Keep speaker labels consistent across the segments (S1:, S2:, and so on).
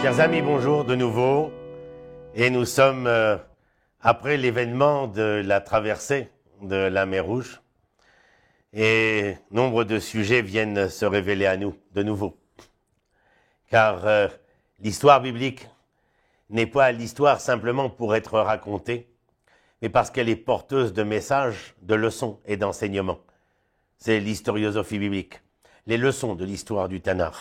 S1: Chers amis, bonjour de nouveau. Et nous sommes après l'événement de la traversée de la mer Rouge. Et nombre de sujets viennent se révéler à nous de nouveau. Car l'histoire biblique n'est pas l'histoire simplement pour être racontée, mais parce qu'elle est porteuse de messages, de leçons et d'enseignements. C'est l'historiosophie biblique, les leçons de l'histoire du Tanakh.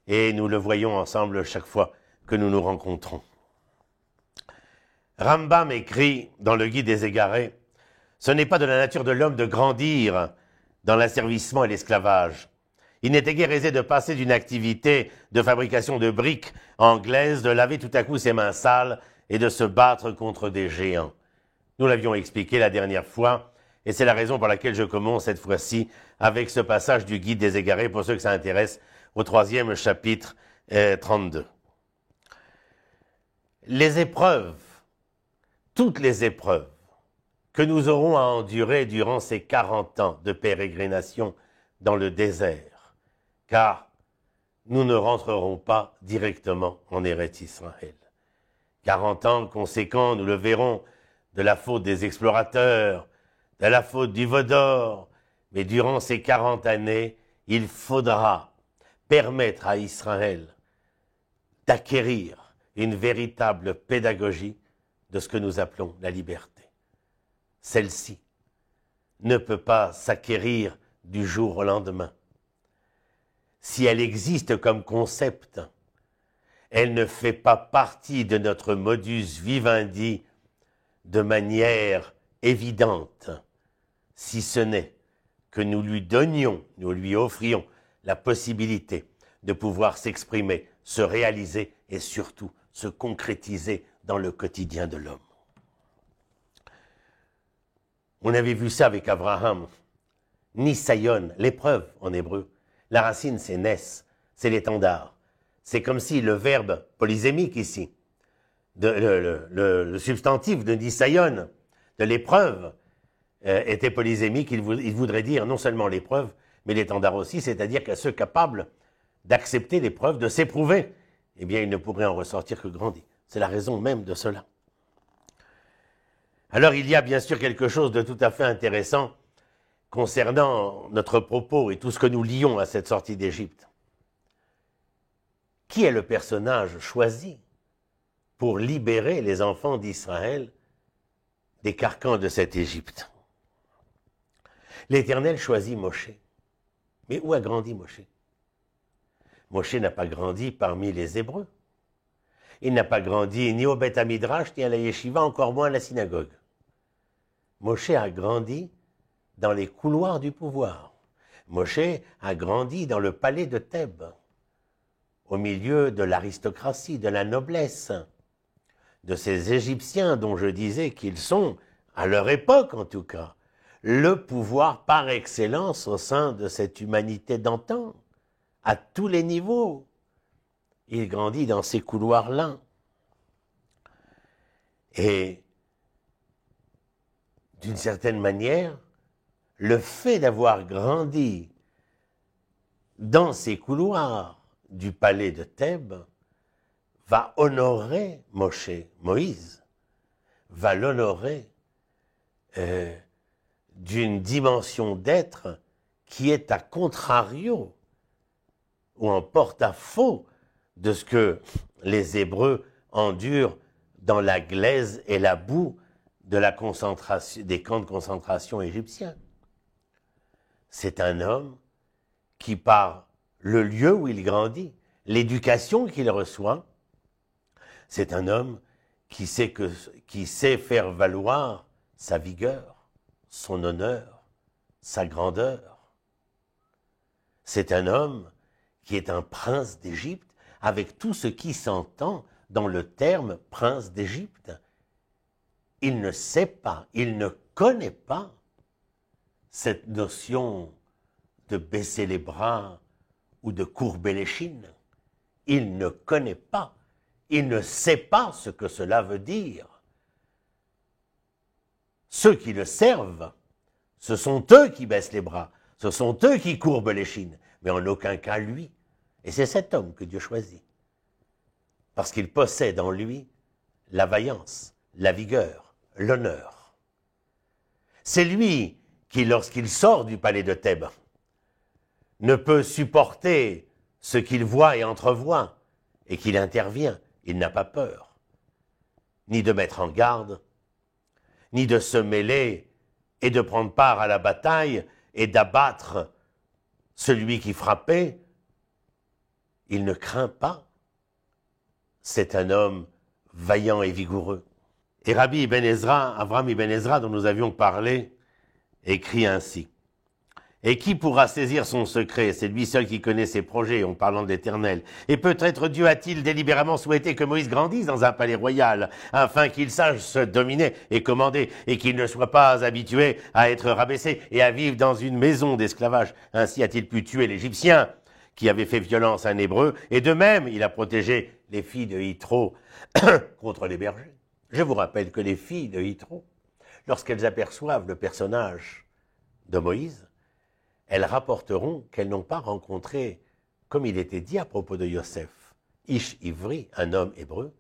S1: Et nous le voyons ensemble chaque fois que nous nous rencontrons. Rambam écrit dans le Guide des Égarés, « Ce n'est pas de la nature de l'homme de grandir dans l'asservissement et l'esclavage. Il n'était guère aisé de passer d'une activité de fabrication de briques anglaises, de laver tout à coup ses mains sales et de se battre contre des géants. » Nous l'avions expliqué la dernière fois, et c'est la raison pour laquelle je commence cette fois-ci avec ce passage du Guide des Égarés, pour ceux que ça intéresse, au 3e chapitre 32. Les épreuves, toutes les épreuves que nous aurons à endurer durant ces 40 ans de pérégrination dans le désert, car nous ne rentrerons pas directement en Eretz Israël. 40 ans conséquents, nous le verrons, de la faute des explorateurs, de la faute du Vaudor, mais durant ces 40 années, il faudra permettre à Israël d'acquérir une véritable pédagogie de ce que nous appelons la liberté. Celle-ci ne peut pas s'acquérir du jour au lendemain. Si elle existe comme concept, elle ne fait pas partie de notre modus vivendi de manière évidente, si ce n'est que nous lui donnions, nous lui offrions la possibilité de pouvoir s'exprimer, se réaliser et surtout se concrétiser dans le quotidien de l'homme. On avait vu ça avec Abraham. Nisayon, l'épreuve en hébreu. La racine, c'est nes, c'est l'étendard. C'est comme si le verbe polysémique ici, le substantif de Nisayon, de l'épreuve, était polysémique. Il voudrait dire non seulement l'épreuve, mais l'étendard aussi, c'est-à-dire qu'à ceux capables d'accepter l'épreuve, de s'éprouver, eh bien, il ne pourrait en ressortir que grandi. C'est la raison même de cela. Alors, il y a bien sûr quelque chose de tout à fait intéressant concernant notre propos et tout ce que nous lions à cette sortie d'Égypte. Qui est le personnage choisi pour libérer les enfants d'Israël des carcans de cette Égypte? L'Éternel choisit Moshe. Mais où a grandi Moshe? Moshe n'a pas grandi parmi les Hébreux. Il n'a pas grandi ni au Beth Midrash, ni à la Yeshiva, encore moins à la synagogue. Moshe a grandi dans les couloirs du pouvoir. Moshe a grandi dans le palais de Thèbes, au milieu de l'aristocratie, de la noblesse, de ces Égyptiens dont je disais qu'ils sont, à leur époque en tout cas, le pouvoir par excellence au sein de cette humanité d'antan, à tous les niveaux. Il grandit dans ces couloirs-là. Et d'une certaine manière, le fait d'avoir grandi dans ces couloirs du palais de Thèbes va honorer Moshe, Moïse, va l'honorer d'une dimension d'être qui est à contrario ou en porte-à-faux de ce que les Hébreux endurent dans la glaise et la boue de la concentration, des camps de concentration égyptiens. C'est un homme qui, par le lieu où il grandit, l'éducation qu'il reçoit, c'est un homme qui sait faire valoir sa vigueur, son honneur, sa grandeur. C'est un homme qui est un prince d'Égypte, avec tout ce qui s'entend dans le terme prince d'Égypte. Il ne sait pas, il ne connaît pas cette notion de baisser les bras ou de courber les chines. Il ne connaît pas, il ne sait pas ce que cela veut dire. Ceux qui le servent, ce sont eux qui baissent les bras, ce sont eux qui courbent les chines, mais en aucun cas lui. Et c'est cet homme que Dieu choisit. parce qu'il possède en lui la vaillance, la vigueur, l'honneur. C'est lui qui, lorsqu'il sort du palais de Thèbes, ne peut supporter ce qu'il voit et entrevoit, et qu'il intervient. Il n'a pas peur, ni de mettre en garde, ni de se mêler et de prendre part à la bataille et d'abattre celui qui frappait. Il ne craint pas. C'est un homme vaillant et vigoureux. Et Rabbi Ibn Ezra, Avraham Ibn Ezra, dont nous avions parlé, écrit ainsi. Et qui pourra saisir son secret? C'est lui seul qui connaît ses projets, en parlant de l'Éternel. Et peut-être Dieu a-t-il délibérément souhaité que Moïse grandisse dans un palais royal, afin qu'il sache se dominer et commander, et qu'il ne soit pas habitué à être rabaissé et à vivre dans une maison d'esclavage. Ainsi a-t-il pu tuer l'Égyptien, qui avait fait violence à un Hébreu, et de même, il a protégé les filles de Yitro contre les bergers. Je vous rappelle que les filles de Yitro, lorsqu'elles aperçoivent le personnage de Moïse, elles rapporteront qu'elles n'ont pas rencontré, comme il était dit à propos de Yosef, Ish Ivri, un homme hébreu,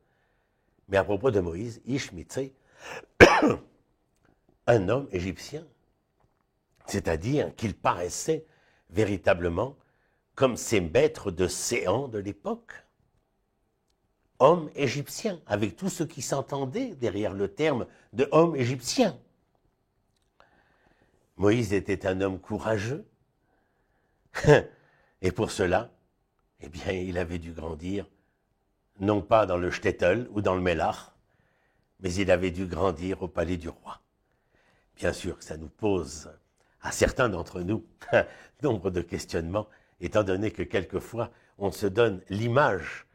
S1: mais à propos de Moïse, Ish Mitzri, un homme égyptien. C'est-à-dire qu'il paraissait véritablement comme ces maîtres de séant de l'époque. Homme égyptien, avec tout ce qui s'entendait derrière le terme de homme égyptien. Moïse était un homme courageux, et pour cela, eh bien, il avait dû grandir, non pas dans le shtetl ou dans le Mélach, mais il avait dû grandir au palais du roi. Bien sûr que ça nous pose, à certains d'entre nous, nombre de questionnements, étant donné que quelquefois, on se donne l'image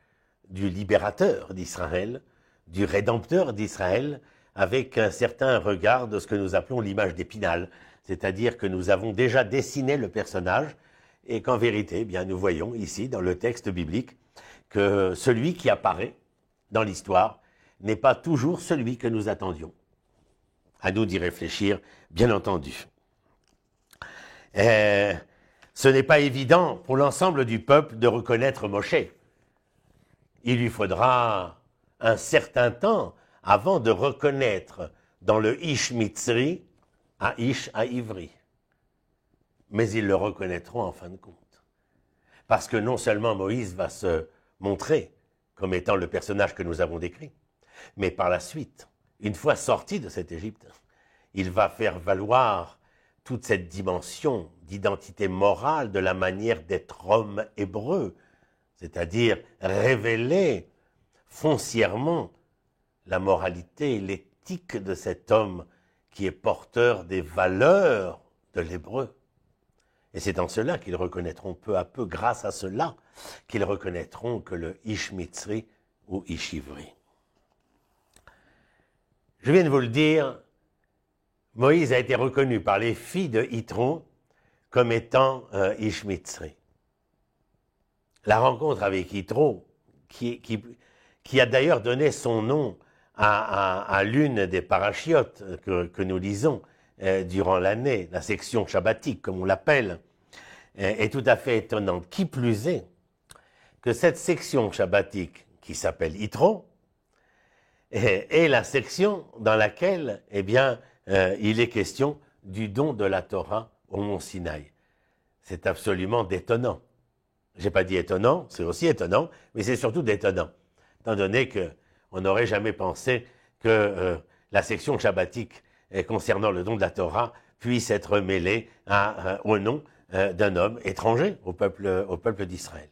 S1: du libérateur d'Israël, du rédempteur d'Israël, avec un certain regard de ce que nous appelons l'image d'Épinal, c'est-à-dire que nous avons déjà dessiné le personnage, et qu'en vérité, eh bien, nous voyons ici, dans le texte biblique, que celui qui apparaît dans l'histoire n'est pas toujours celui que nous attendions. À nous d'y réfléchir, bien entendu. Ce n'est pas évident pour l'ensemble du peuple de reconnaître Moshe. Il lui faudra un certain temps avant de reconnaître dans le Ish Mitzri un Ish à Ivri. Mais ils le reconnaîtront en fin de compte. Parce que non seulement Moïse va se montrer comme étant le personnage que nous avons décrit, mais par la suite, une fois sorti de cette Égypte, il va faire valoir toute cette dimension d'identité morale de la manière d'être homme hébreu, c'est-à-dire révéler foncièrement la moralité, l'éthique de cet homme qui est porteur des valeurs de l'hébreu. Et c'est en cela qu'ils reconnaîtront peu à peu, grâce à cela, qu'ils reconnaîtront que le Ish Mitzri ou Ish Ivri. Je viens de vous le dire, Moïse a été reconnu par les filles de Yitro comme étant Ish Mitzri. La rencontre avec Yitro, qui a d'ailleurs donné son nom à l'une des parachiotes que nous lisons durant l'année, la section shabbatique, comme on l'appelle, est tout à fait étonnante. Qui plus est, que cette section shabbatique, qui s'appelle Yitro, est la section dans laquelle, eh bien, il est question du don de la Torah au mont Sinaï. C'est absolument détonnant. J'ai pas dit étonnant, c'est aussi étonnant, mais c'est surtout détonnant, étant donné qu'on n'aurait jamais pensé que la section shabbatique concernant le don de la Torah puisse être mêlée au nom d'un homme étranger au peuple d'Israël.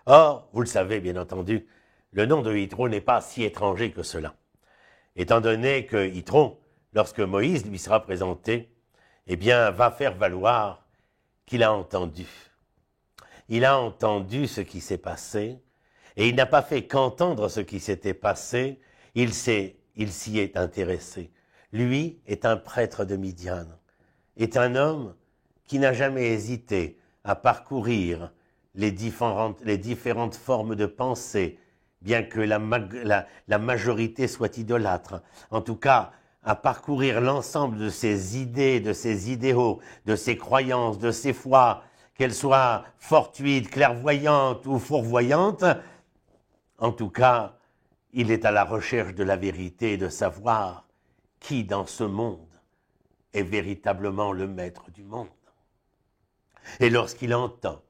S1: Or, vous le savez bien entendu, le nom de Yitro n'est pas si étranger que cela, étant donné que Yitro, lorsque Moïse lui sera présenté, eh bien, va faire valoir qu'il a entendu. Il a entendu ce qui s'est passé, et il n'a pas fait qu'entendre ce qui s'était passé, il s'y est intéressé. Lui est un prêtre de Midian, est un homme qui n'a jamais hésité à parcourir les différentes formes de pensée, bien que la majorité soit idolâtre. En tout cas, à parcourir l'ensemble de ses idées, de ses idéaux, de ses croyances, de ses foi, qu'elles soient fortuites, clairvoyantes ou fourvoyantes. En tout cas, il est à la recherche de la vérité et de savoir qui dans ce monde est véritablement le maître du monde. Et lorsqu'il entend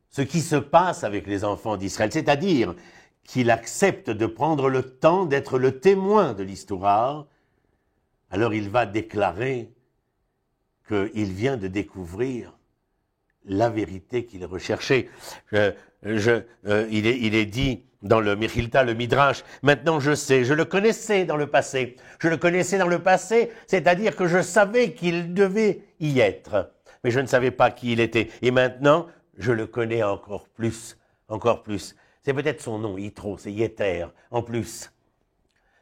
S1: ce qui se passe avec les enfants d'Israël, c'est-à-dire qu'il accepte de prendre le temps d'être le témoin de l'histoire, alors il va déclarer qu'il vient de découvrir la vérité qu'il recherchait. Il est dit dans le Mechilta, le Midrash, maintenant je sais, je le connaissais dans le passé. Je le connaissais dans le passé, c'est-à-dire que je savais qu'il devait y être, mais je ne savais pas qui il était. Et maintenant, je le connais encore plus, encore plus. C'est peut-être son nom, Yitro, c'est Yeter, en plus.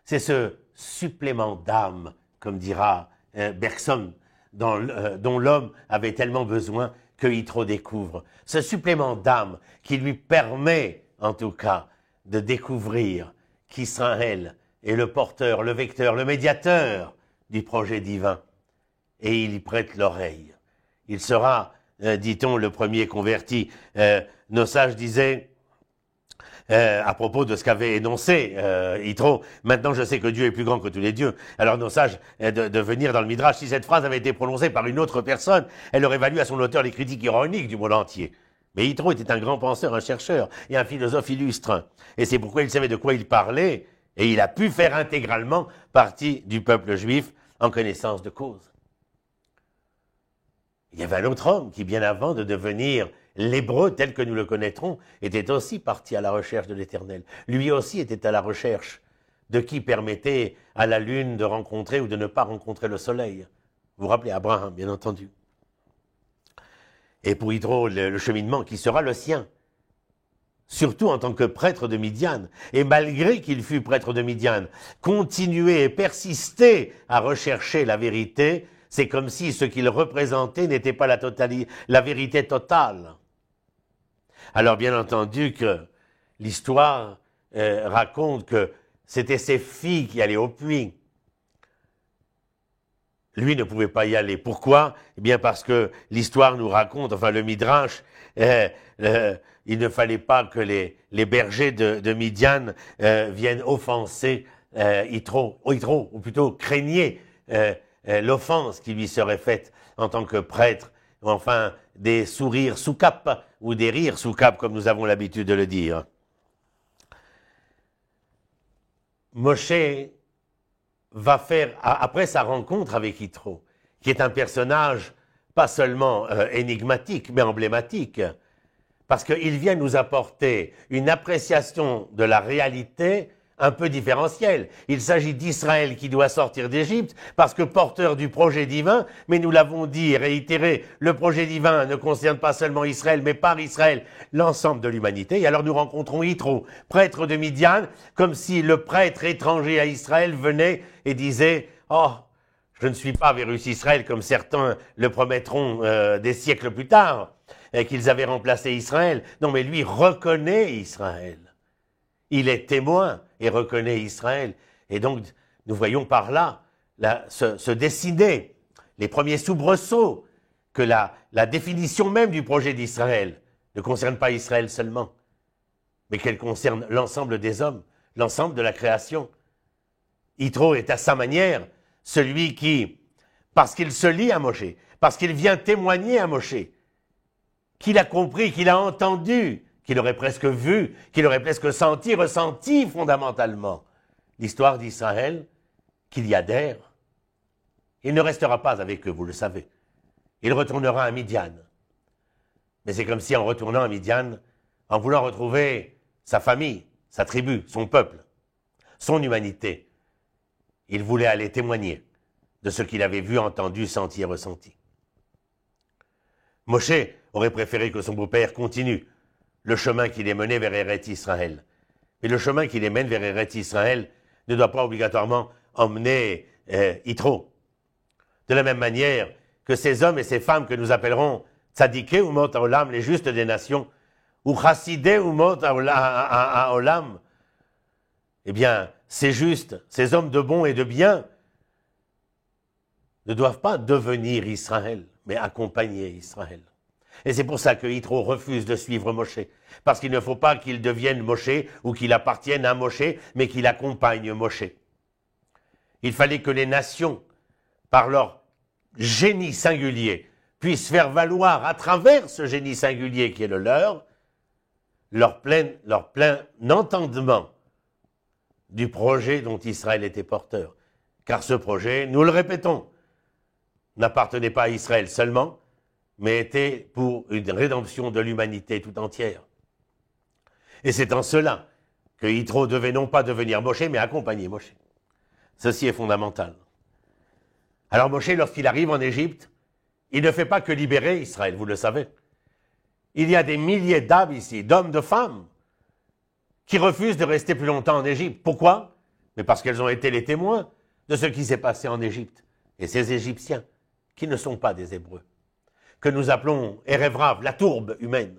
S1: C'est ce supplément d'âme, comme dira Bergson, dont l'homme avait tellement besoin que Yitro découvre. Ce supplément d'âme qui lui permet, en tout cas, de découvrir qu'Israël est le porteur, le vecteur, le médiateur du projet divin. Et il y prête l'oreille. Il sera, dit-on, le premier converti. Nos sages disaient, à propos de ce qu'avait énoncé Yitro, maintenant je sais que Dieu est plus grand que tous les dieux. Alors nos sages de venir dans le Midrash, si cette phrase avait été prononcée par une autre personne, elle aurait valu à son auteur les critiques ironiques du monde entier. Mais Yitro était un grand penseur, un chercheur et un philosophe illustre. Et c'est pourquoi il savait de quoi il parlait et il a pu faire intégralement partie du peuple juif en connaissance de cause. Il y avait un autre homme qui, bien avant de devenir l'Hébreu tel que nous le connaîtrons, était aussi parti à la recherche de l'Éternel. Lui aussi était à la recherche de qui permettait à la lune de rencontrer ou de ne pas rencontrer le soleil. Vous vous rappelez Abraham, bien entendu. Et pour Yitro, le cheminement qui sera le sien, surtout en tant que prêtre de Midian, et malgré qu'il fût prêtre de Midian, continuer et persister à rechercher la vérité, c'est comme si ce qu'il représentait n'était pas la vérité totale. Alors bien entendu que l'histoire raconte que c'était ses filles qui allaient au puits. Lui ne pouvait pas y aller. Pourquoi? Eh bien parce que l'histoire nous raconte, enfin le Midrash, il ne fallait pas que les bergers de Midian viennent offenser Yitro, ou plutôt craignaient l'offense qui lui serait faite en tant que prêtre, ou enfin des sourires sous cape, ou des rires sous cape, comme nous avons l'habitude de le dire. Moshe va faire, après sa rencontre avec Yitro, qui est un personnage pas seulement énigmatique, mais emblématique, parce qu'il vient nous apporter une appréciation de la réalité un peu différentielle. Il s'agit d'Israël qui doit sortir d'Égypte, parce que porteur du projet divin, mais nous l'avons dit et réitéré, le projet divin ne concerne pas seulement Israël, mais par Israël, l'ensemble de l'humanité. Et alors nous rencontrons Yitro, prêtre de Midian, comme si le prêtre étranger à Israël venait et disait « Oh, je ne suis pas Vérus Israël comme certains le promettront des siècles plus tard, qu'ils avaient remplacé Israël. Non, mais lui reconnaît Israël. Il est témoin et reconnaît Israël. Et donc, nous voyons par là se dessiner les premiers soubresauts que la définition même du projet d'Israël ne concerne pas Israël seulement, mais qu'elle concerne l'ensemble des hommes, l'ensemble de la création. Yitro est à sa manière celui qui, parce qu'il se lie à Moshe, parce qu'il vient témoigner à Moshe, qu'il a compris, qu'il a entendu, qu'il aurait presque vu, qu'il aurait presque senti, ressenti fondamentalement l'histoire d'Israël, qu'il y adhère. Il ne restera pas avec eux, vous le savez. Il retournera à Midian. Mais c'est comme si en retournant à Midian, en voulant retrouver sa famille, sa tribu, son peuple, son humanité, il voulait aller témoigner de ce qu'il avait vu, entendu, senti et ressenti. Moshe aurait préféré que son beau-père continue le chemin qui les menait vers Eretz Israël. Mais le chemin qui les mène vers Eretz Israël ne doit pas obligatoirement emmener Yitro. De la même manière que ces hommes et ces femmes que nous appellerons tzadikei umot haolam, les justes des nations, ou chassidei umot haolam, eh bien, ces justes, ces hommes de bon et de bien, ne doivent pas devenir Israël, mais accompagner Israël. Et c'est pour ça que Yitro refuse de suivre Moshe. Parce qu'il ne faut pas qu'il devienne Moshe ou qu'il appartienne à Moshe, mais qu'il accompagne Moshe. Il fallait que les nations, par leur génie singulier, puissent faire valoir à travers ce génie singulier qui est le leur plein entendement du projet dont Israël était porteur. Car ce projet, nous le répétons, n'appartenait pas à Israël seulement, mais était pour une rédemption de l'humanité tout entière. Et c'est en cela que Yitro devait non pas devenir Moshe, mais accompagner Moshe. Ceci est fondamental. Alors Moshe, lorsqu'il arrive en Égypte, il ne fait pas que libérer Israël, vous le savez. Il y a des milliers d'âmes ici, d'hommes, de femmes, qui refusent de rester plus longtemps en Égypte. Pourquoi? Mais parce qu'elles ont été les témoins de ce qui s'est passé en Égypte. Et ces Égyptiens, qui ne sont pas des Hébreux, que nous appelons Erev Rav, la tourbe humaine,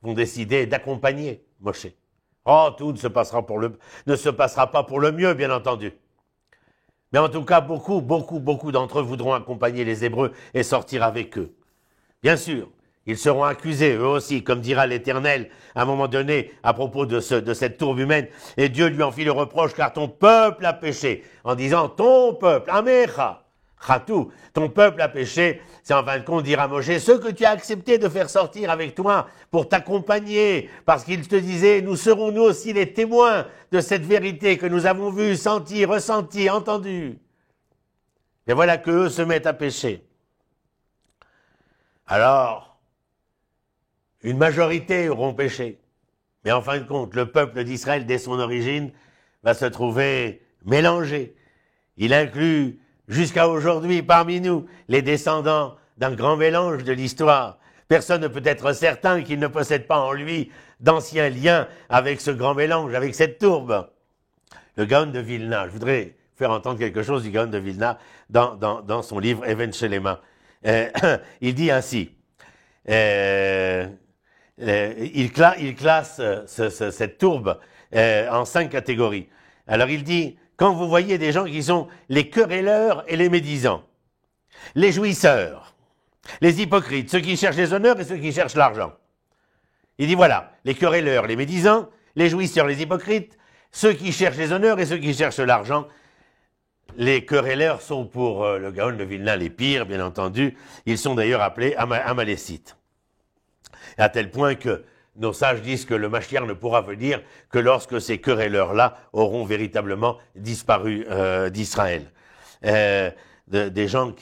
S1: vont décider d'accompagner Moshe. Oh, tout ne se passera pas pour le mieux, bien entendu. Mais en tout cas, beaucoup d'entre eux voudront accompagner les Hébreux et sortir avec eux. Bien sûr, ils seront accusés, eux aussi, comme dira l'Éternel, à un moment donné, à propos de cette tourbe humaine. Et Dieu lui en fit le reproche, car ton peuple a péché. En disant, ton peuple, Amecha, Khatou, ton peuple a péché, c'est en fin de compte dire à Moshe, ceux que tu as accepté de faire sortir avec toi pour t'accompagner, parce qu'ils te disaient, nous serons nous aussi les témoins de cette vérité que nous avons vue, sentie, ressentie, entendue. Et voilà qu'eux se mettent à pécher. Alors, une majorité auront péché. Mais en fin de compte, le peuple d'Israël, dès son origine, va se trouver mélangé. Il inclut jusqu'à aujourd'hui, parmi nous, les descendants d'un grand mélange de l'histoire. Personne ne peut être certain qu'il ne possède pas en lui d'anciens liens avec ce grand mélange, avec cette tourbe. Le Gaon de Vilna, je voudrais faire entendre quelque chose du Gaon de Vilna dans son livre Even Shelema. Il dit ainsi, il classe cette tourbe en 5 catégories. Alors il dit, quand vous voyez des gens qui sont les querelleurs et les médisants, les jouisseurs, les hypocrites, ceux qui cherchent les honneurs et ceux qui cherchent l'argent. Il dit voilà, les querelleurs, les médisants, les jouisseurs, les hypocrites, ceux qui cherchent les honneurs et ceux qui cherchent l'argent. Les querelleurs sont pour le Gaon de Vilna les pires, bien entendu. Ils sont d'ailleurs appelés Amalécites. À tel point que nos sages disent que le Mashiach ne pourra venir que lorsque ces querelleurs-là auront véritablement disparu d'Israël. Des gens,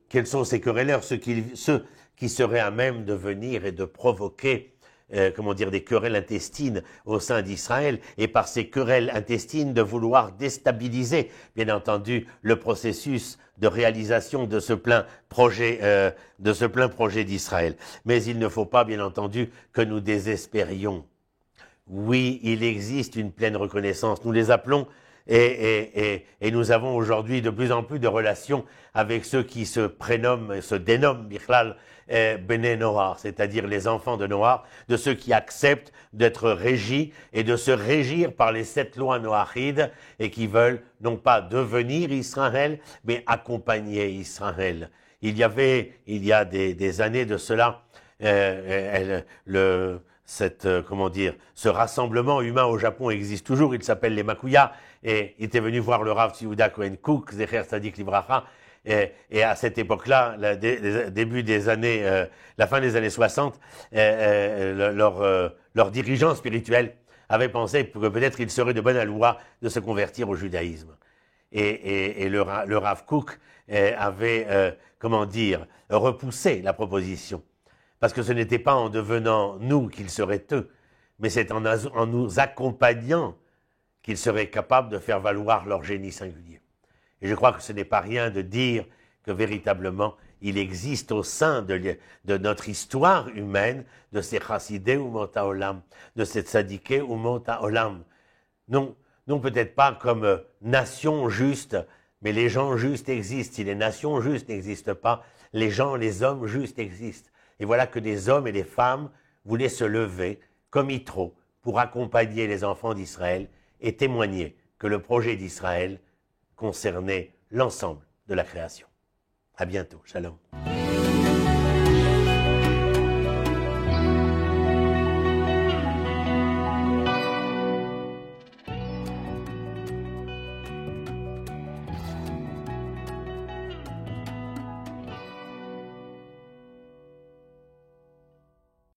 S1: quels sont ces querelleurs? Ceux qui seraient à même de venir et de provoquer des querelles intestines au sein d'Israël, et par ces querelles intestines de vouloir déstabiliser, bien entendu, le processus de réalisation de ce plein projet d'Israël. Mais il ne faut pas, bien entendu, que nous désespérions. Oui, il existe une pleine reconnaissance. Nous les appelons et nous avons aujourd'hui de plus en plus de relations avec ceux qui se dénomment Bichlal Bene Noach, c'est-à-dire les enfants de Noach, de ceux qui acceptent d'être régis et de se régir par les 7 lois noachides et qui veulent non pas devenir Israël, mais accompagner Israël. Il y a des années de cela, ce rassemblement humain au Japon existe toujours, il s'appelle les Makuya, et il était venu voir le Rav Tzviuda Cohen Cook, Zecher Tzadik Livracha, et à cette époque-là, la fin des années 60, leurs dirigeants spirituels avaient pensé que peut-être il serait de bonne loi de se convertir au judaïsme. Et le Rav Cook avait, repoussé la proposition. Parce que ce n'était pas en devenant nous qu'ils seraient eux, mais c'est en nous accompagnant qu'ils seraient capables de faire valoir leur génie singulier. Et je crois que ce n'est pas rien de dire que véritablement il existe au sein de notre histoire humaine, de ces chassidé ou mota olam, de ces tzadiké ou mota olam. Non peut-être pas comme nation juste, mais les gens justes existent. Si les nations justes n'existent pas, les hommes justes existent. Et voilà que des hommes et des femmes voulaient se lever, comme Yitro, pour accompagner les enfants d'Israël et témoigner que le projet d'Israël concernait l'ensemble de la création. À bientôt. Shalom.